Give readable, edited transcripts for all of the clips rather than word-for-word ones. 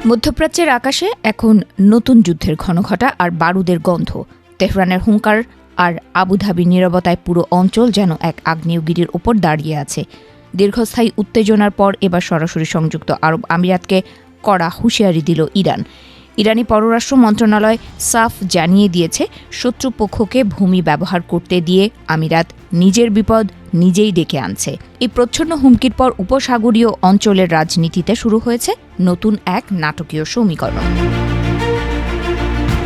মধ্যপ্রাচ্যের আকাশে এখন নতুন যুদ্ধের ঘনঘটা আর বারুদের গন্ধ। তেহরানের হুঙ্কার আর আবুধাবির নীরবতায় পুরো অঞ্চল যেন এক আগ্নেয়গিরির ওপর দাঁড়িয়ে আছে। দীর্ঘস্থায়ী উত্তেজনার পর এবার সরাসরি সংযুক্ত আরব আমিরাতকে কড়া হুঁশিয়ারি দিল ইরান। ইরানি পররাষ্ট্র মন্ত্রণালয় সাফ জানিয়ে দিয়েছে, শত্রুপক্ষকে ভূমি ব্যবহার করতে দিয়ে আমিরাত নিজের বিপদ নিজেই ডেকে আনছে। এই প্রচ্ছন্ন হুমকির পর উপসাগরীয় অঞ্চলের রাজনীতিতে শুরু হয়েছে নতুন এক নাটকীয় সমীকরণ।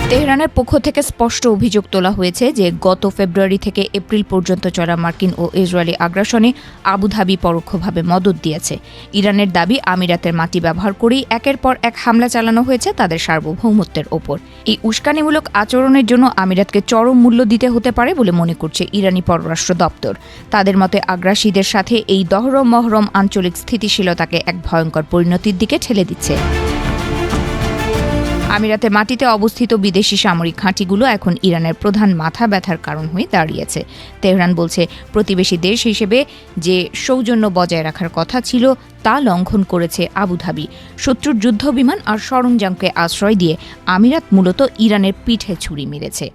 তেহরানের পক্ষ থেকে স্পষ্ট অভিযোগ তোলা হয়েছে যে গত ফেব্রুয়ারি থেকে এপ্রিল পর্যন্ত চলা মার্কিন ও ইসরায়েলি আগ্রাসনে আবুধাবি পরোক্ষভাবে মদদ দিয়েছে। ইরানের দাবি, আমিরাতের মাটি ব্যবহার করেই একের পর এক হামলা চালানো হয়েছে তাদের সার্বভৌমত্বের ওপর। এই উস্কানিমূলক আচরণের জন্য আমিরাতকে চরম মূল্য দিতে হতে পারে বলে মনে করছে ইরানি পররাষ্ট্র দপ্তর। তাদের মতে আগ্রাসীদের সাথে এই দহরম মহরম আঞ্চলিক স্থিতিশীলতাকে এক ভয়ঙ্কর পরিণতির দিকে ঠেলে দিচ্ছে। আমিরাতে মাটিতে অবস্থিত বিদেশি সামরিক ঘাঁটিগুলো এখন ইরানের প্রধান মাথা ব্যথার কারণ হয়ে দাঁড়িয়েছে। তেহরান বলছে, প্রতিবেশী দেশ হিসেবে যে সৌজন্য বজায় রাখার কথা ছিল তা লঙ্ঘন করেছে আবুধাবি। শত্রুর যুদ্ধ বিমান আর সরঞ্জামকে আশ্রয় দিয়ে আমিরাত মূলত ইরানের পিঠে ছুরি মেরেছে।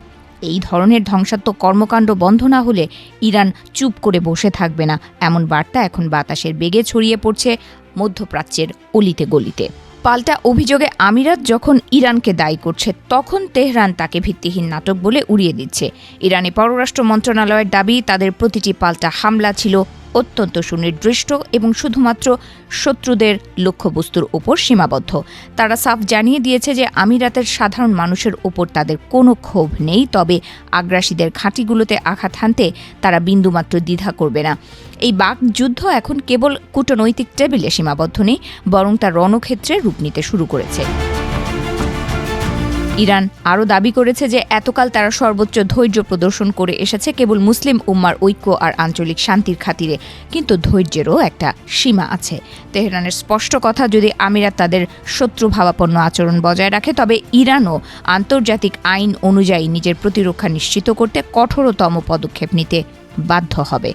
এই ধরনের ধ্বংসাত্মক কর্মকাণ্ড বন্ধ না হলে ইরান চুপ করে বসে থাকবে না, এমন বার্তা এখন বাতাসের বেগে ছড়িয়ে পড়ছে মধ্যপ্রাচ্যের অলিতে গলিতে। পাল্টা অভিযোগে আমিরাত যখন ইরানকে দায়ী করছে, তখন তেহরান তাকে ভিত্তিহীন নাটক বলে উড়িয়ে দিচ্ছে। ইরানি পররাষ্ট্র মন্ত্রণালয়ের দাবি, তাদের প্রতিটি পাল্টা হামলা ছিল অত্যন্ত সুনির্দিষ্ট এবং শুধুমাত্র শত্রুদের লক্ষ্যবস্তুর ওপর সীমাবদ্ধ। তারা সাফ জানিয়ে দিয়েছে যে আমিরাতের সাধারণ মানুষের ওপর তাদের কোনো ক্ষোভ নেই, তবে আগ্রাসীদের ঘাঁটিগুলোতে আঘাত হানতে তারা বিন্দুমাত্র দ্বিধা করবে না। এই বাকযুদ্ধ এখন কেবল কূটনৈতিক টেবিলে সীমাবদ্ধ নেই, বরং তা রণক্ষেত্রে রূপ নিতে শুরু করেছে। ইরান আরও দাবি করেছে যে এতকাল তারা সর্বোচ্চ ধৈর্য প্রদর্শন করে এসেছে কেবল মুসলিম উম্মার ঐক্য আর আঞ্চলিক শান্তির খাতিরে, কিন্তু ধৈর্যেরও একটা সীমা আছে। তেহরানের স্পষ্ট কথা, যদি আমিরাত তাদের শত্রুভাবাপন্ন আচরণ বজায় রাখে, তবে ইরানও আন্তর্জাতিক আইন অনুযায়ী নিজের প্রতিরক্ষা নিশ্চিত করতে কঠোরতম পদক্ষেপ নিতে বাধ্য হবে।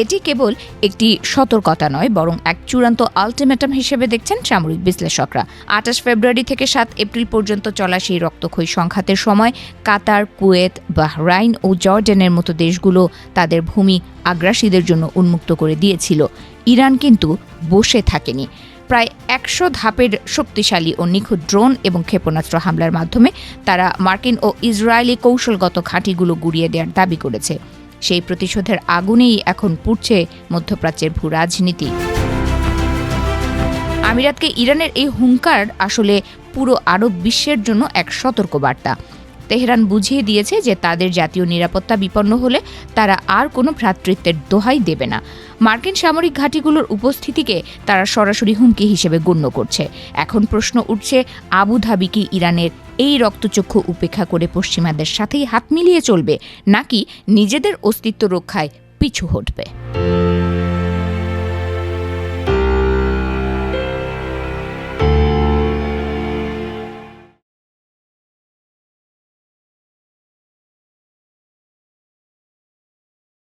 এটি কেবল একটি সতর্কতা নয়, বরং এক চূড়ান্ত আলটিমেটাম হিসেবে দেখছেন সামরিক বিশ্লেষকরা। ২৮ ফেব্রুয়ারি থেকে ৭ এপ্রিল পর্যন্ত চলা সেই রক্তক্ষয়ী সংঘাতের সময় কাতার, কুয়েত, বাহরাইন ও জর্ডানের মতো দেশগুলো তাদের ভূমি আগ্রাসীদের জন্য উন্মুক্ত করে দিয়েছিল। ইরান কিন্তু বসে থাকেনি। প্রায় ১০০ ধাপের শক্তিশালী ও নিখুঁত ড্রোন এবং ক্ষেপণাস্ত্র হামলার মাধ্যমে তারা মার্কিন ও ইসরায়েলি কৌশলগত ঘাঁটিগুলো গুঁড়িয়ে দেওয়ার দাবি করেছে। সেই প্রতিশোধের আগুনেই এখন পুড়ছে মধ্যপ্রাচ্যের ভূ রাজনীতি। আমিরাতকে ইরানের এই হুঙ্কার আসলে পুরো আরব বিশ্বের জন্য এক সতর্কবার্তা। তেহরান বুঝিয়ে দিয়েছে যে তাদের জাতীয় নিরাপত্তা বিপন্ন হলে তারা আর কোনো ভ্রাতৃত্বের দোহাই দেবে না। মার্কিন সামরিক ঘাঁটিগুলোর উপস্থিতিকে তারা সরাসরি হুমকি হিসেবে গণ্য করছে। এখন প্রশ্ন উঠছে, আবুধাবি কি ইরানের এই রক্তচক্ষু উপেক্ষা করে পশ্চিমাদের সাথেই হাত মিলিয়ে চলবে, নাকি নিজেদের অস্তিত্ব রক্ষায় পিছু হটবে?